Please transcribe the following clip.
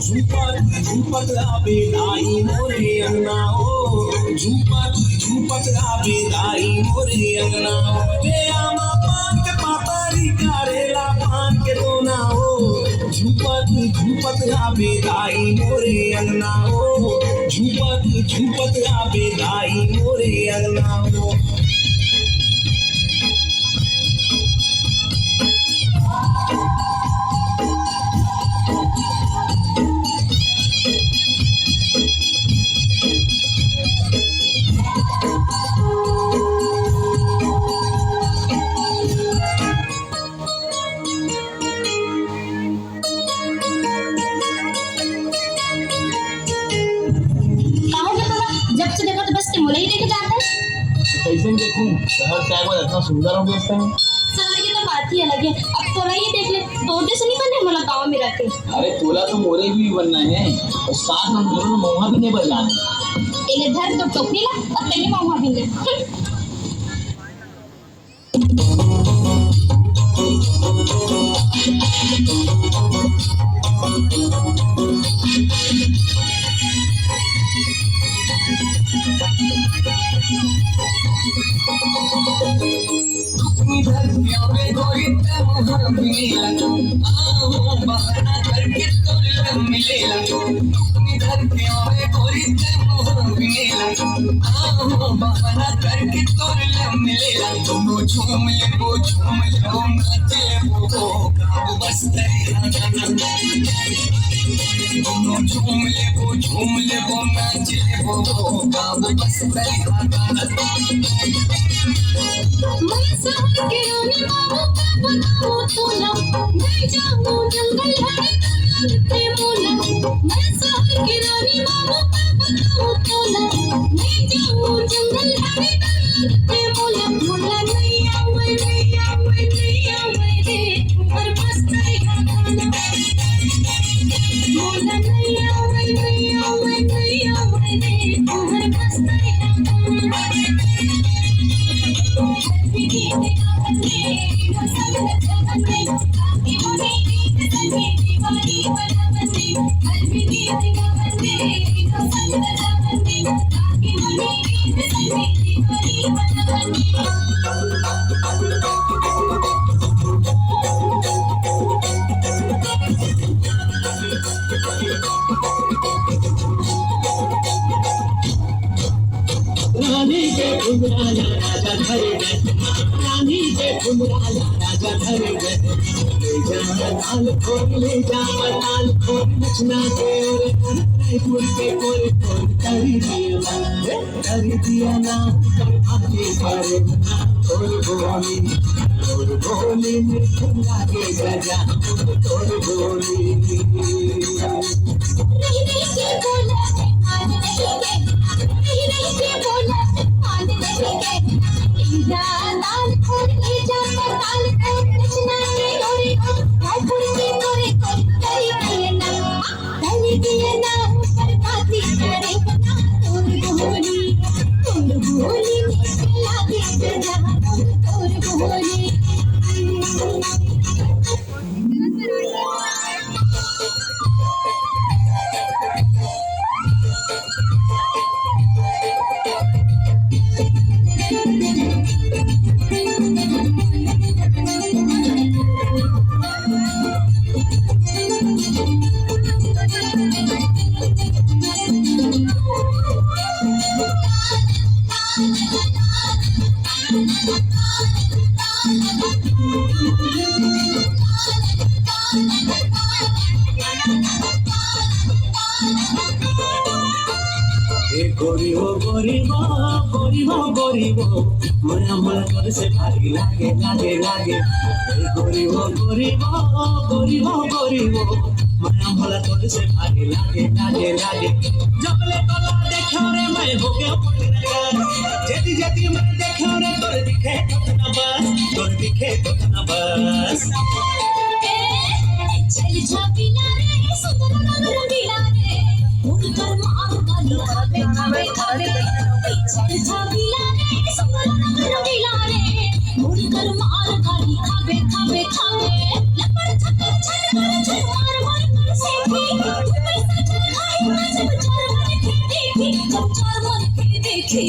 झूपत आबेदाई मोरे अंगना ओ झूपत आबेदाई मोरे अंगना ले आमा पान के पातारी करेला पान के दोना ओ झूपत आबेदाई मोरे अंगना ओ झूपत आबेदाई मोरे अंगना ओ कैसे देखूं शहर चाय में इतना सुंदर हो गया शहर की तो बात ही अलग है। अब तोला ये देख ले, तोते से नहीं बनने वाला गाँव में रखे। अरे तोला तो मोरे भी बनना है और साथ हम दोनों महुआ भी नहीं बजाने। इन्हें धर तो टोकरी ला और तेरी महुआ भी ले। रानी के घुंघराला राजा घर गए रानी के फुलवाला राजा घर गए ले जा लाल खोर ले जा लाल खोर नचना के और रायपुर के कोर कोर कर दिया ना भाभी पर तोर बोली में फुला के गजा तोर बोली नहीं नहीं के बोला मान नहीं के नहीं नहीं के बोला मान नहीं के लीजा लाल खोर ले जा लाल खोर नचना के और रायपुर के कोरे कोर कर दिया ना पर बाती करे बना तोर बोली में फुला के गजा तोर बोली गोरी हो मैं अमल कर से भारी लागे गोरी हो मैं अमल कर से भारी लागे जबले तोला देखो रे मैं हो गया जेती मैं देखो रे तोर दिखे तो ना बस चल छापिला रे सुंदर नगर बिला रे उनकर मार गाली खावे खावे चल छापिला रे सुंदर नगर बिला रे उनकर मार गाली खावे लपर छक मार कर से पैसा चल खाई जब चार मन के देखी